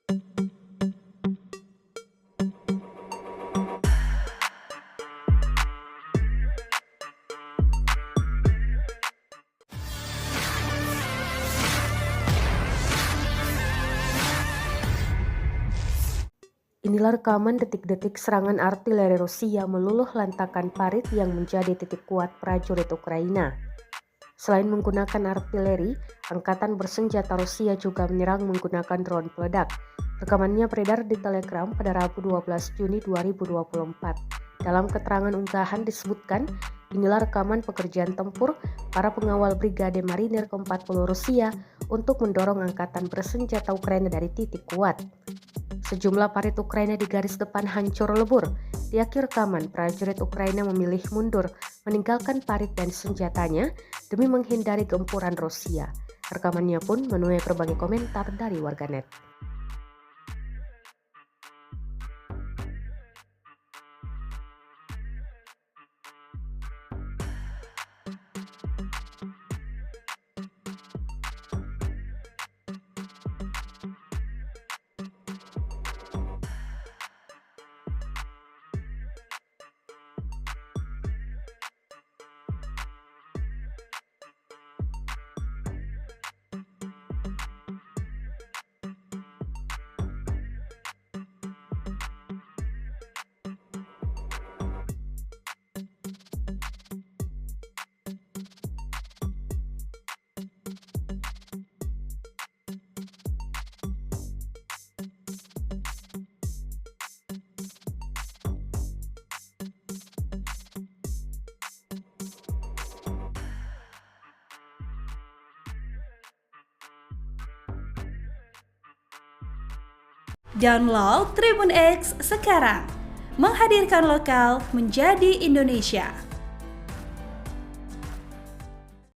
Inilah rekaman detik-detik serangan artileri Rusia meluluh lantakan parit yang menjadi titik kuat prajurit Ukraina. Selain menggunakan artileri, angkatan bersenjata Rusia juga menyerang menggunakan drone peledak. Rekamannya beredar di Telegram pada Rabu 12 Juni 2024. Dalam keterangan unggahan disebutkan, inilah rekaman pekerjaan tempur para pengawal Brigade Marinir ke-40 Rusia untuk mendorong angkatan bersenjata Ukraina dari titik kuat. Sejumlah parit Ukraina di garis depan hancur lebur. Di akhir rekaman, prajurit Ukraina memilih mundur, meninggalkan parit dan senjatanya demi menghindari gempuran Rusia. Rekamannya pun menuai berbagai komentar dari warganet. Download Tribun X sekarang, menghadirkan lokal menjadi Indonesia.